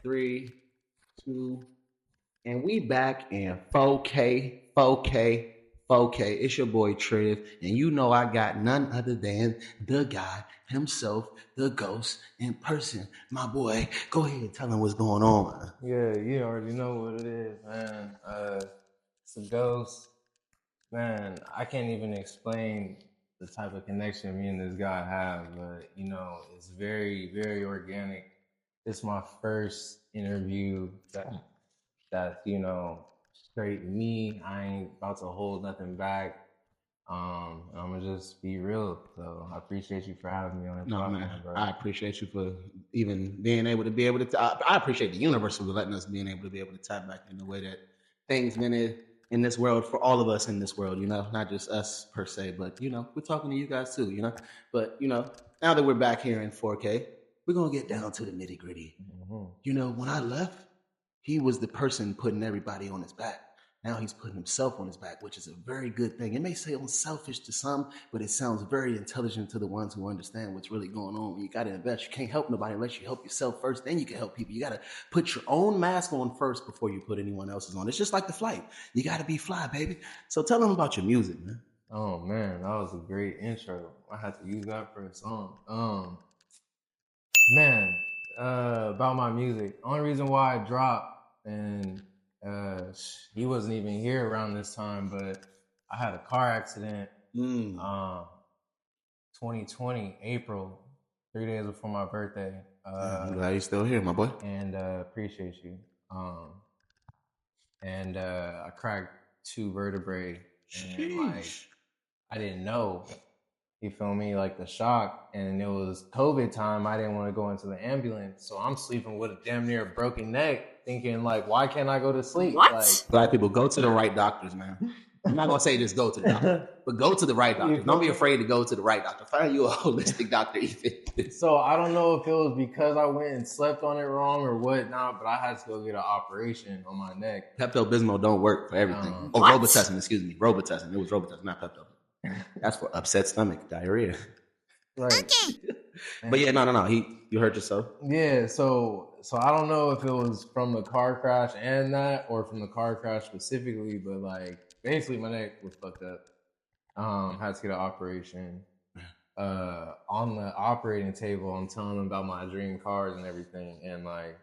3, 2, and we back in 4K, 4K, 4K. It's your boy Triv, and you know I got none other than the guy himself, the ghost in person. My boy, go ahead and tell him what's going on, man. Yeah, you already know what it is, man. It's a ghost. Man, I can't even explain the type of connection me and this guy have, but it's very, very organic. It's my first interview that's straight me. I ain't about to hold nothing back. I'm gonna just be real. So I appreciate you for having me on the No, podcast, man, bro. I appreciate you for even being able to. I appreciate the universe for letting us being able to tap back in the way that things been in this world for all of us in this world. Not just us per se, but we're talking to you guys too. But now that we're back here in 4K, we're gonna get down to the nitty gritty. Mm-hmm. When I left, he was the person putting everybody on his back. Now he's putting himself on his back, which is a very good thing. It may sound selfish to some, but it sounds very intelligent to the ones who understand what's really going on. You got to invest. You can't help nobody unless you help yourself first. Then you can help people. You got to put your own mask on first before you put anyone else's on. It's just like the flight. You got to be fly, baby. So tell them about your music, man. Oh, man, that was a great intro. I had to use that for a song. Man, about my music. Only reason why I dropped, and he wasn't even here around this time, but I had a car accident 2020, April, 3 days before my birthday. I'm glad you're still here, my boy. And appreciate you. And I cracked 2 vertebrae. And I didn't know. You feel me? Like the shock. And it was COVID time. I didn't want to go into the ambulance. So I'm sleeping with a damn near broken neck, thinking like, why can't I go to sleep? What? Like, Black people, go to the right doctors, man. I'm not going to say just go to the doctor, but go to the right doctor. Don't be afraid to go to the right doctor. Find you a holistic doctor. So I don't know if it was because I went and slept on it wrong or whatnot, but I had to go get an operation on my neck. Pepto-Bismol don't work for everything. Robitussin, excuse me. Robitussin. It was Robitussin, not Pepto. That's for upset stomach, diarrhea. Right. Okay. But yeah, no. You hurt yourself. Yeah, so I don't know if it was from the car crash and that, or from the car crash specifically, but like basically my neck was fucked up. Had to get an operation. On the operating table, I'm telling them about my dream cars and everything, and like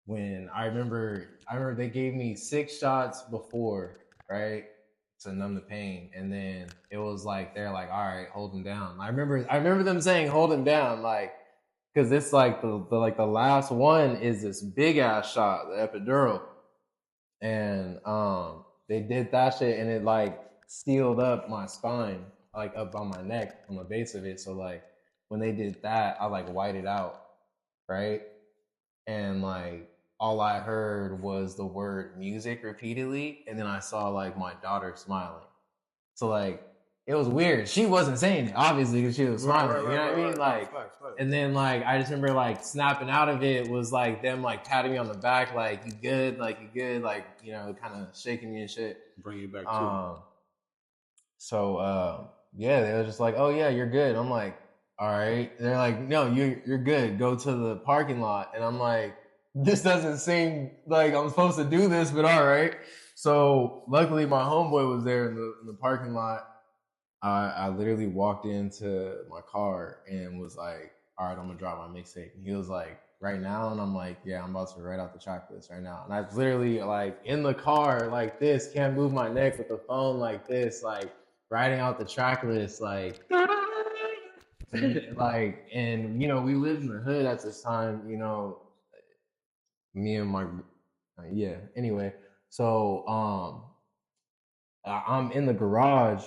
when I remember they gave me 6 shots before, right, to numb the pain, and then it was like they're like, all right, hold him down. I remember them saying hold him down, like, because it's like the last one is this big ass shot, the epidural, and they did that shit, and it like sealed up my spine, like up on my neck, on the base of it. So like when they did that, I like whited out, right, and like all I heard was the word music repeatedly, and then I saw like my daughter smiling. So like it was weird. She wasn't saying it, obviously, because she was smiling. You know what I mean? Like, and then like I just remember like snapping out of it was like them like patting me on the back, like you good, like kind of shaking me and shit. Bring you back too. So yeah, they were just like, oh yeah, you're good. I'm like, all right. They're like, no, you're good. Go to the parking lot. And I'm like, this doesn't seem like I'm supposed to do this, but all right. So luckily my homeboy was there in the parking lot. I literally walked into my car and was like, all right, I'm gonna drop my mixtape. And he was like, right now? And I'm like, yeah, I'm about to write out the track list right now. And I was literally like in the car like this, can't move my neck with the phone like this, like writing out the track list, like and we lived in the hood at this time, me and my anyway. So I'm in the garage,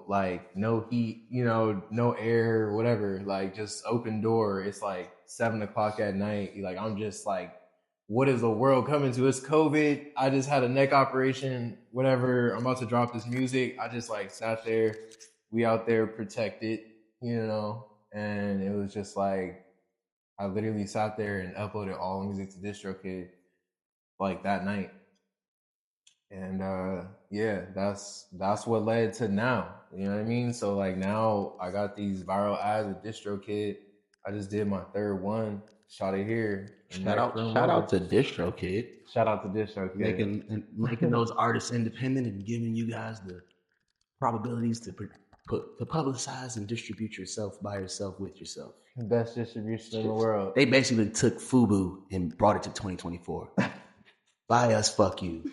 like no heat, no air, whatever, like just open door. It's like 7:00 at night. Like I'm just like, what is the world coming to? It's COVID. I just had a neck operation, whatever. I'm about to drop this music. I just like sat there. We out there protected, and it was just like, I literally sat there and uploaded all the music to DistroKid like that night. And yeah, that's what led to now. You know what I mean? So like now I got these viral ads with DistroKid. I just did my third one. Shot it here. Shout out to DistroKid. Shout out to DistroKid. Making those artists independent and giving you guys the probabilities to publicize and distribute yourself by yourself with yourself. Best distribution in the world. They basically took FUBU and brought it to 2024. Buy us, fuck you.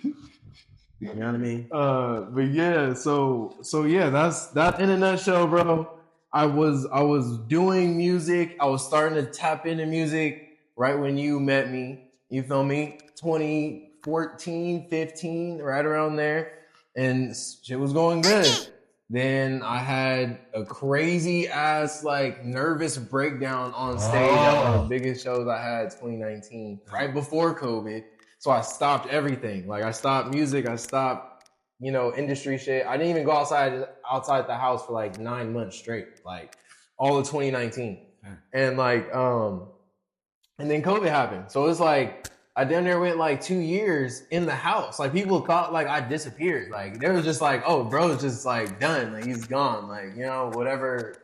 You know what I mean? But yeah, so yeah, that's that in a nutshell, bro. I was doing music. I was starting to tap into music right when you met me. You feel me? 2014, 15, right around there. And shit was going good. Then I had a crazy ass like nervous breakdown on stage at one of the biggest shows I had 2019, right before COVID. So I stopped everything. Like I stopped music, I stopped, industry shit. I didn't even go outside the house for like 9 months straight, like all of 2019. And like and then COVID happened. So it's like I damn near went like 2 years in the house. Like people thought like I disappeared. Like they was just like, oh, bro's just like done. Like he's gone. Like, whatever,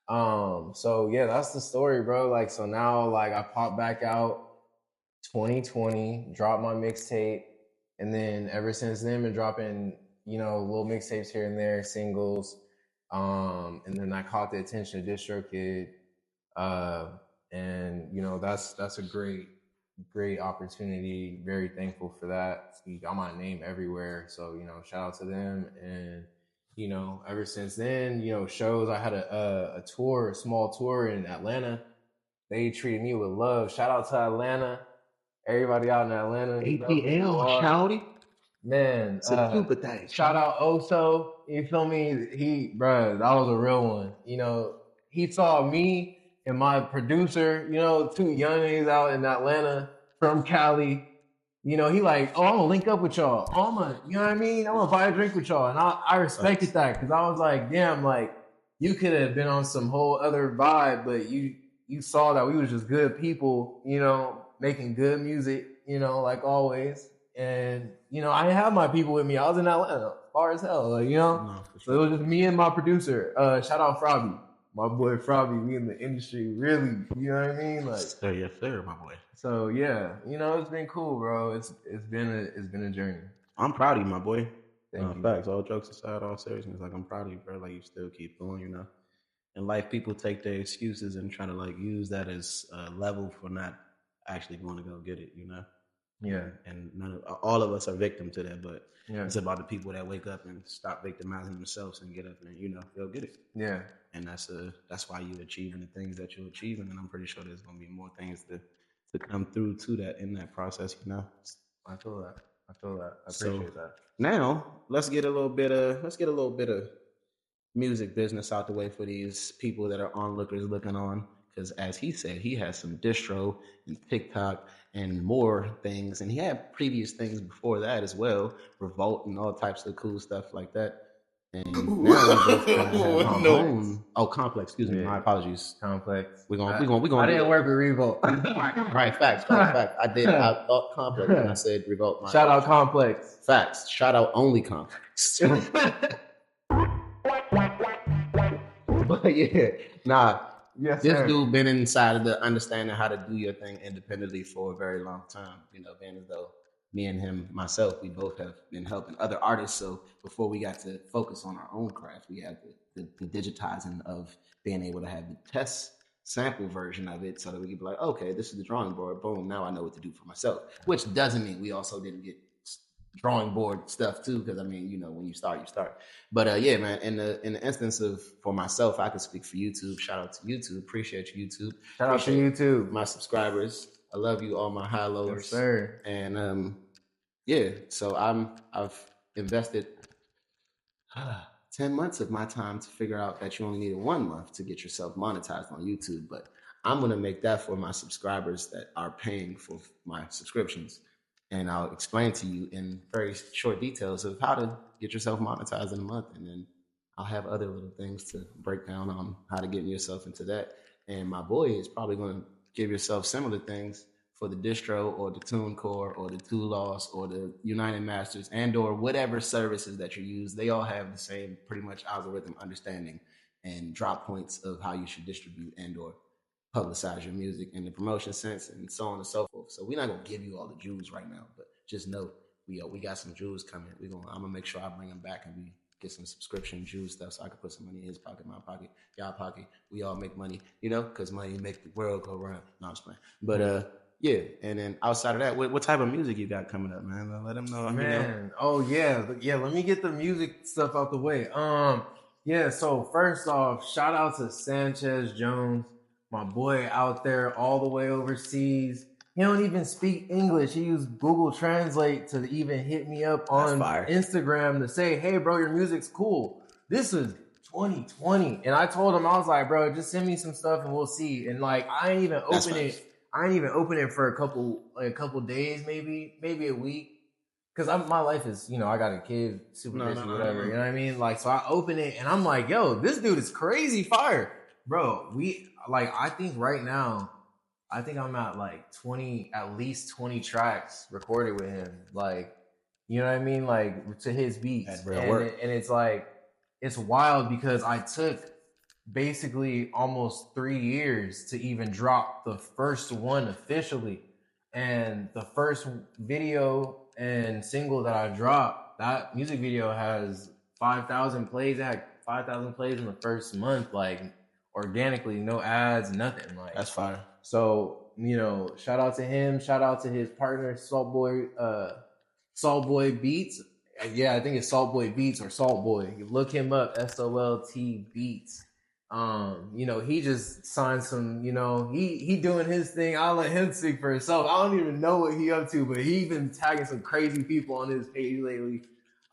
So yeah, that's the story, bro. Like, so now like I popped back out 2020, dropped my mixtape. And then ever since then been dropping, little mixtapes here and there, singles. And then I caught the attention of DistroKid. And that's a great opportunity. Very thankful for that. You got my name everywhere. So, shout out to them. And, ever since then, shows, I had a small tour in Atlanta. They treated me with love. Shout out to Atlanta. Everybody out in Atlanta. ATL, shouty. Man, super thanks. Shout out Oso. You feel me? That was a real one. He saw me and my producer, two young niggas out in Atlanta from Cali. He like, oh, I'm gonna link up with y'all. You know what I mean? I'm gonna buy a drink with y'all. And I respected that because I was like, damn, like you could have been on some whole other vibe, but you saw that we was just good people, making good music, like always. And, I didn't have my people with me. I was in Atlanta, far as hell, like, No, So it was just me and my producer. Shout out Frobby. My boy Frobby, we in the industry, really, you know what I mean? Like, yes, sir, my boy. So yeah, it's been cool, bro. It's been a journey. I'm proud of you, my boy. Thank you. Facts, all jokes aside, all seriousness, like I'm proud of you, bro. Like you still keep going, In life, people take their excuses and try to like use that as a level for not actually going to go get it, Yeah. And all of us are victim to that, but yeah. It's about the people that wake up and stop victimizing themselves and get up and they'll get it. Yeah. And that's why you're achieving the things that you're achieving, and I'm pretty sure there's gonna be more things to come through to that in that process, I feel that. I appreciate that. Now let's get a little bit of music business out the way for these people that are onlookers looking on. Because as he said, he has some distro and TikTok and more things. And he had previous things before that as well, Revolt and all types of cool stuff like that. And now we both have own. Oh, Complex. Excuse me. My apologies. Complex. We're gonna. I didn't work with Revolt. Right. Facts. I did. I thought Complex and I said Revolt. Shout out Complex. Facts. Shout out only Complex. But yeah, nah. Yes, this sir. dude been inside of the understanding how to do your thing independently for a very long time. Being as though me and him, myself, we both have been helping other artists. So before we got to focus on our own craft, we had the digitizing of being able to have the test sample version of it so that we could be like, okay, this is the drawing board. Boom, now I know what to do for myself. Which doesn't mean we also didn't get drawing board stuff too, because when you start, you start. But yeah, man, in the instance of for myself, I could speak for YouTube. Shout out to YouTube. Appreciate you, YouTube. Shout out to YouTube. My subscribers. I love you, all my Hii-Loers. Yes, sir. And yeah, so I've invested 10 months of my time to figure out that you only needed 1 month to get yourself monetized on YouTube. But I'm gonna make that for my subscribers that are paying for my subscriptions. And I'll explain to you in very short details of how to get yourself monetized in a month. And then I'll have other little things to break down on how to get yourself into that. And my boy is probably going to give yourself similar things for the distro or the TuneCore or the Two-Loss or the United Masters and or whatever services that you use. They all have the same pretty much algorithm understanding. and drop points of how you should distribute and or publicize your music in the promotion sense and so on and so forth. So we're not gonna give you all the jewels right now, but just know we got some jewels coming. I'm gonna make sure I bring them back and we get some subscription jewel stuff so I can put some money in his pocket, my pocket, y'all pocket. We all make money, because money make the world go round. No, I'm just playing. But yeah, and then outside of that, what type of music you got coming up, man? Let them know. Man, oh yeah. Let me get the music stuff out the way. Yeah. So first off, shout out to Sanchez Jones, my boy out there all the way overseas. He don't even speak English. He used Google Translate to even hit me up on Instagram to say, "Hey, bro, your music's cool." This is 2020, and I told him, I was like, "Bro, just send me some stuff and we'll see." And like, I ain't even open it for a couple days, maybe a week. Cause my life is, I got a kid, super busy, whatever. You know what I mean? Like, so I open it and I'm like, yo, this dude is crazy fire. Bro, I think right now, I'm at like at least 20 tracks recorded with him. Like, you know what I mean? Like, to his beats. That's real work. And it's like, it's wild because I took basically almost 3 years to even drop the first one officially. And the first video and single that I dropped, that music video has 5,000 plays. It had 5,000 plays in the first month, like organically, no ads, nothing. Like, that's fire. So, shout out to him. Shout out to his partner, Salt Boy Beats. Yeah, I think it's Salt Boy Beats or Salt Boy. You look him up, SOLT Beats. He just signed some, he doing his thing. I'll let him speak for himself. I don't even know what he up to, but he been tagging some crazy people on his page lately.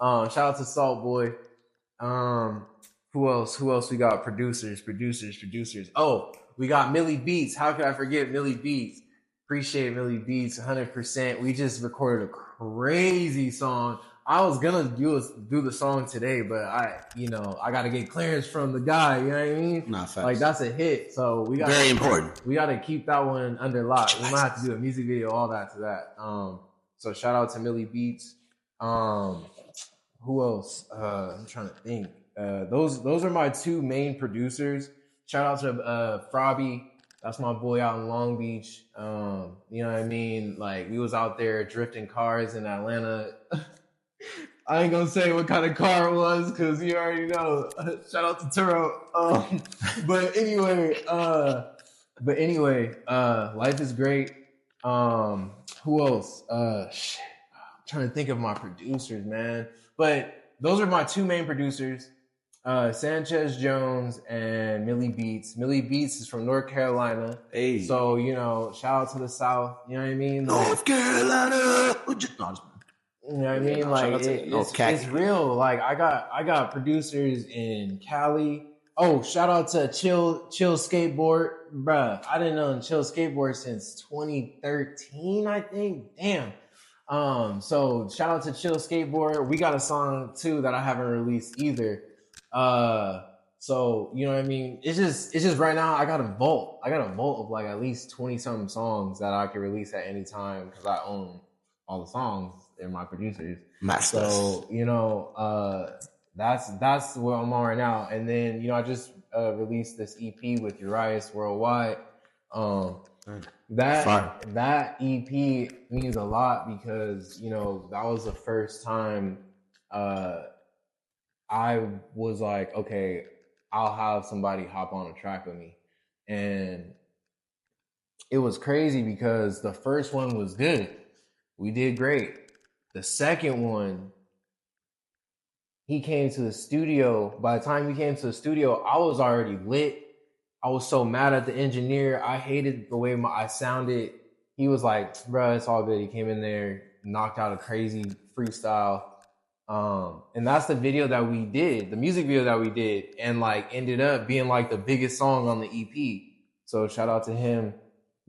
Shout out to Salt Boy. Who else we got? Producers. Oh, we got Millie Beats. How could I forget Millie Beats? Appreciate Millie Beats 100%. We just recorded a crazy song. I was gonna do the song today, but I gotta get clearance from the guy. You know what I mean? Nah, facts. Like, that's a hit, so we got very important. We gotta keep that one under lock. We might have to do a music video, all that to that. So shout out to Millie Beats. Who else? I'm trying to think. Those are my two main producers. Shout out to Frobby. That's my boy out in Long Beach. You know what I mean? Like, we was out there drifting cars in Atlanta. I ain't gonna say what kind of car it was because you already know. Shout out to Turo. But anyway, life is great. Who else? I'm trying to think of my producers, man. But those are my two main producers, Sanchez Jones and Millie Beats. Millie Beats is from North Carolina. Hey. So, shout out to the South. You know what I mean? North Carolina. You know what I mean? Like, it's real. Like, I got producers in Cali. Oh, shout out to Chill Skateboard. Bruh, I didn't know Chill Skateboard since 2013, I think. Damn. So shout out to Chill Skateboard. We got a song too that I haven't released either. So, you know what I mean? It's just right now I got a vault of like at least 20 something songs that I can release at any time because I own all the songs and my producers. So, that's where I'm on right now. And then, I just released this EP with Urias Worldwide. That EP means a lot because, that was the first time I was like, okay, I'll have somebody hop on a track with me. And it was crazy because the first one was good. We did great. The second one, he came to the studio. By the time he came to the studio, I was already lit. I was so mad at the engineer. I hated the way I sounded. He was like, bruh, it's all good. He came in there, knocked out a crazy freestyle. And that's the video that we did, the music video that we did, and like ended up being like the biggest song on the EP. So shout out to him,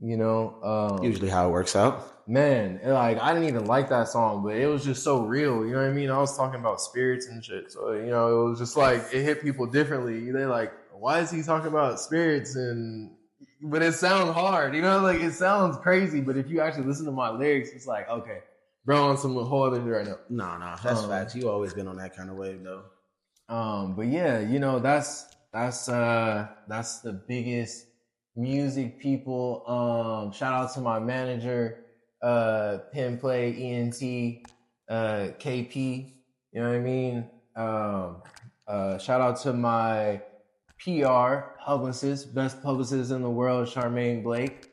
usually how it works out. Man, like, I didn't even like that song, but it was just so real. You know what I mean? I was talking about spirits and shit. So, it was just like, it hit people differently. They're like, why is he talking about spirits? But it sounds hard, like it sounds crazy. But if you actually listen to my lyrics, it's like, okay, bro, on some whole other shit right now. No, that's facts. You always been on that kind of wave though. But yeah, That's the biggest music people. Shout out to my manager, Pen Play ENT, KP. You know what I mean? Shout out to my PR publicist, best publicist in the world, Charmaine Blake.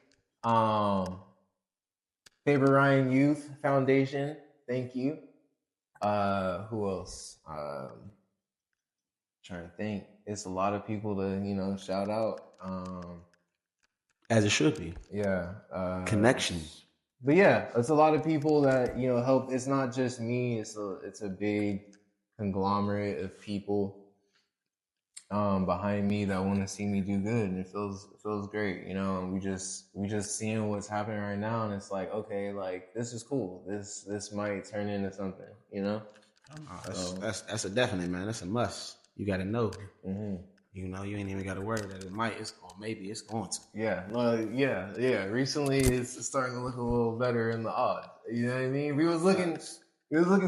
Faber Ryan Youth Foundation, thank you. Who else? Trying to think. It's a lot of people to shout out. As it should be. Yeah. Connection. But yeah, it's a lot of people that help. It's not just me. It's a big conglomerate of people behind me that want to see me do good, and it feels great, and we just seeing what's happening right now, and it's like, okay, like this is cool, this might turn into something, That's a definite, man. That's a must. You got to know. Mm-hmm. You ain't even got to worry that maybe it's going to. Yeah, well, yeah. Recently, it's starting to look a little better in the odds. You know what I mean? We was looking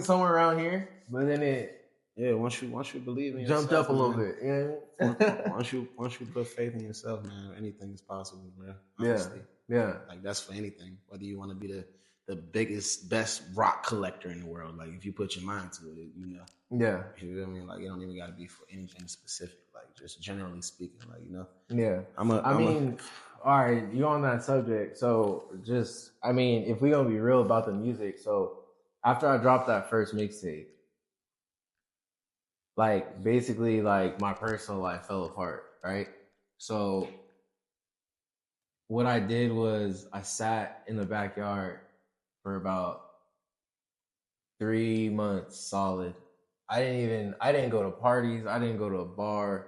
somewhere around here, but then it. Yeah, once you believe in jumped yourself, up a little bit. Yeah. once you put faith in yourself, man, anything is possible, man. Honestly. Yeah. Like that's for anything. Whether you want to be the biggest, best rock collector in the world, like if you put your mind to it, Yeah. You know what I mean? Like it don't even got to be for anything specific. Like just generally speaking, like Yeah. All right, you on that subject. So if we gonna be real about the music, so after I dropped that first mixtape, like basically like my personal life fell apart, right? So what I did was I sat in the backyard for about 3 months solid. I didn't go to parties, I didn't go to a bar,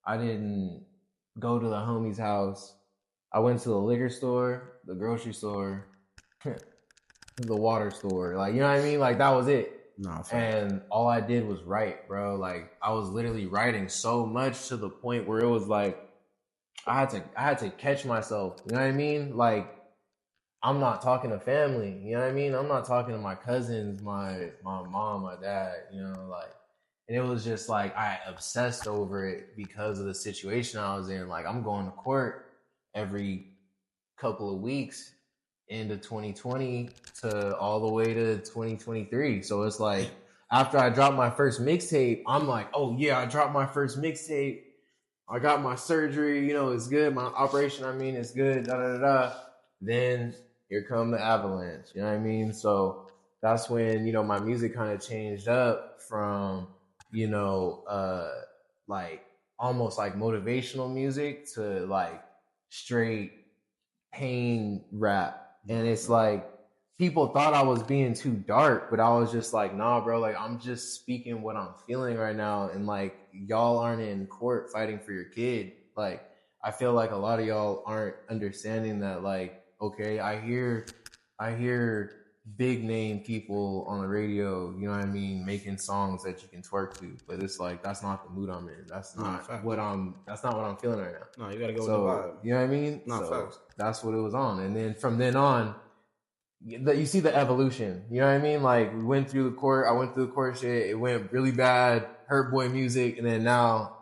I didn't go to the homie's house. I went to the liquor store, the grocery store, the water store. Like, you know what I mean? Like that was it. No, and all I did was write, bro. Like I was literally writing so much to the point where it was like I had to catch myself. You know what I mean? Like I'm not talking to family. You know what I mean? I'm not talking to my cousins, my mom, my dad. Like, and it was just like I obsessed over it because of the situation I was in. Like I'm going to court every couple of weeks into 2020 to all the way to 2023. So it's like after I dropped my first mixtape, I'm like, oh yeah, I dropped my first mixtape. I got my surgery, it's good. My operation, it's good. Da da da. Then here come the avalanche. You know what I mean? So that's when my music kind of changed up from like almost like motivational music to like straight pain rap. And it's like people thought I was being too dark, but I was just like, nah, bro, like I'm just speaking what I'm feeling right now. And like y'all aren't in court fighting for your kid. Like I feel like a lot of y'all aren't understanding that, like, okay, I hear big name people on the radio, you know what I mean, making songs that you can twerk to, but it's like that's not the mood I'm in. That's not what I'm feeling right now. No, you gotta go with the vibe. You know what I mean? Facts. That's what it was on. And then from then on, you see the evolution. You know what I mean? Like we went through the court, I went through the court shit, it went really bad, Hurt Boy music, and then now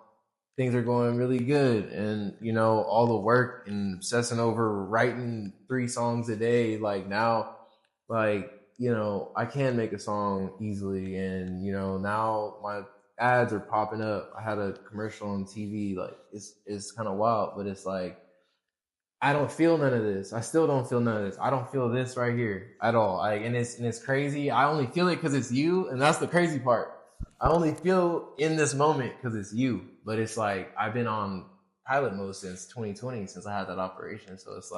things are going really good. And all the work and obsessing over writing 3 songs a day, like now, like, I can make a song easily. And, now my ads are popping up. I had a commercial on TV. Like it's kind of wild, but it's like, I don't feel none of this. I still don't feel none of this. I don't feel this right here at all. And it's crazy. I only feel it because it's you. And that's the crazy part. I only feel in this moment because it's you. But it's like, I've been on pilot mode since 2020, since I had that operation. So it's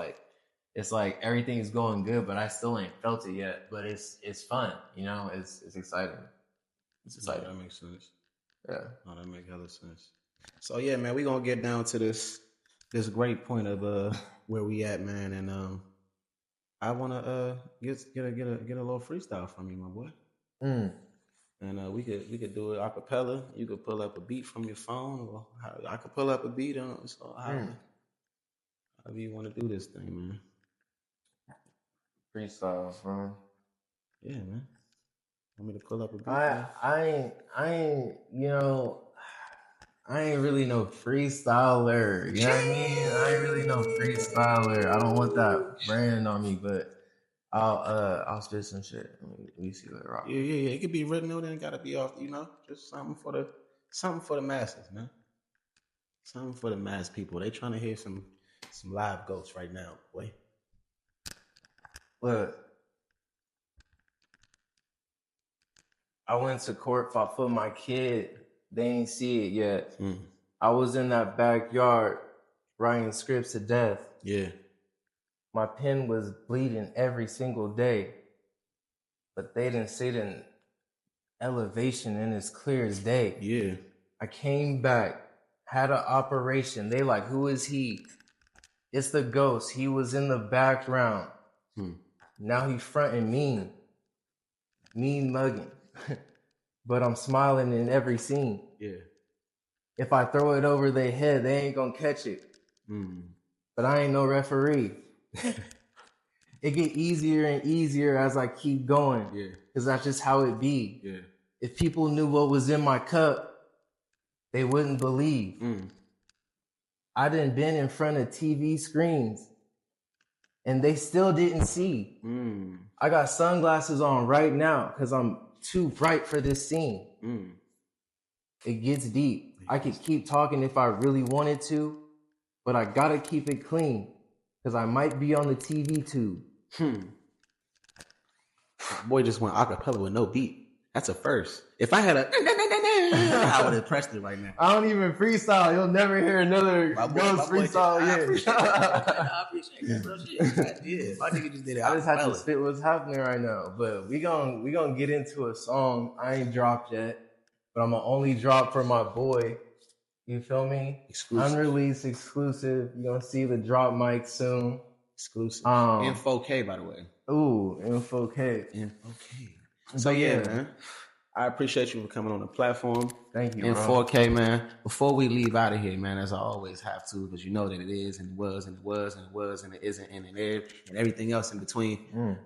like everything's going good, but I still ain't felt it yet. But it's fun, it's exciting. It's exciting. Yeah, that makes sense. Yeah. No, that makes hella sense. So yeah, man, we gonna get down to this great point of where we at, man, and I wanna get a little freestyle from you, my boy. And we could do it a cappella. You could pull up a beat from your phone, or I could pull up a beat on. So however you want to do this thing, man. Freestyle, bro. Yeah, man. Want me to pull up a beat? I ain't. I ain't really no freestyler. You know what I mean? I ain't really no freestyler. I don't want that brand on me, but I'll spit some shit. Let me see what it rock. Yeah. It could be written out and it gotta be off, just something for the masses, man. Something for the mass people. They trying to hear some live ghosts right now, boy. Look. I went to court, fought for my kid. They ain't see it yet. I was in that backyard writing scripts to death. Yeah. My pen was bleeding every single day. But they didn't sit in elevation and it's clear as day. Yeah. I came back, had an operation. They like, who is he? It's the ghost. He was in the background. Now he fronting mean mugging. But I'm smiling in every scene. Yeah. If I throw it over their head, they ain't gonna catch it. But I ain't no referee. It get easier and easier as I keep going. Yeah. Cause that's just how it be. Yeah. If people knew what was in my cup, they wouldn't believe. I done been in front of TV screens and they still didn't see. I got sunglasses on right now because I'm too bright for this scene. It gets deep. I could keep talking if I really wanted to, but I gotta keep it clean because I might be on the TV tube. Boy just went acapella with no beat. That's a first. If I had I would have pressed it right now. I don't even freestyle. You'll never hear another ghost freestyle yet. I appreciate that, bro. Yeah, my nigga just did it. I just had to spit what's happening right now. But we gonna get into a song I ain't dropped yet, but I'm gonna only drop for my boy. You feel me? Exclusive. Unreleased, exclusive. You're gonna see the drop mic soon. Exclusive. In 4K, by the way. Ooh, in 4K. In 4K. So yeah, man. I appreciate you for coming on the platform. Thank you, in bro. 4K, man. Before we leave out of here, man, as I always have to, because you know that it is and it was and it was and it was and it isn't and it is and everything else in between.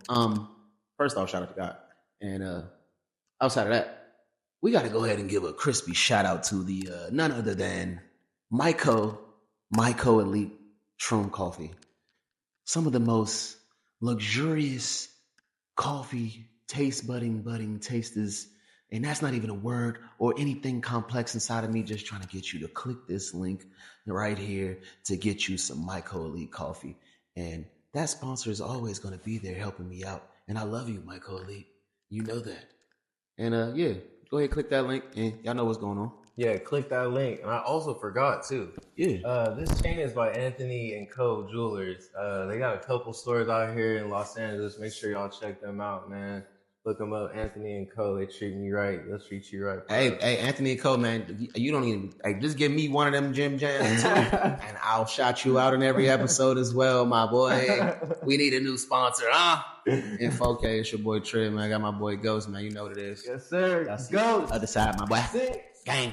First off, shout out to God. And outside of that, we got to go ahead and give a crispy shout out to the none other than Myco Elite Shroom Coffee. Some of the most luxurious coffee taste budding tasters. And that's not even a word or anything complex inside of me, just trying to get you to click this link right here to get you some Myco Elite coffee. And that sponsor is always going to be there helping me out. And I love you, Myco Elite. You know that. And yeah, go ahead, click that link and y'all know what's going on. Yeah, click that link. And I also forgot too. Yeah. This chain is by Anthony & Co. Jewelers. They got a couple stores out here in Los Angeles. Make sure y'all check them out, man. Look them up, Anthony & Co. They treat me right. They'll treat you right. Bro. Hey, Anthony & Co, man. You don't even, just give me one of them Jim Jams too, and I'll shout you out in every episode as well, my boy. We need a new sponsor, huh? In 4K, it's your boy THV, man. I got my boy Ghost, man. You know what it is. Yes, sir. That's Ghost. Other side, my boy. Six. Gang.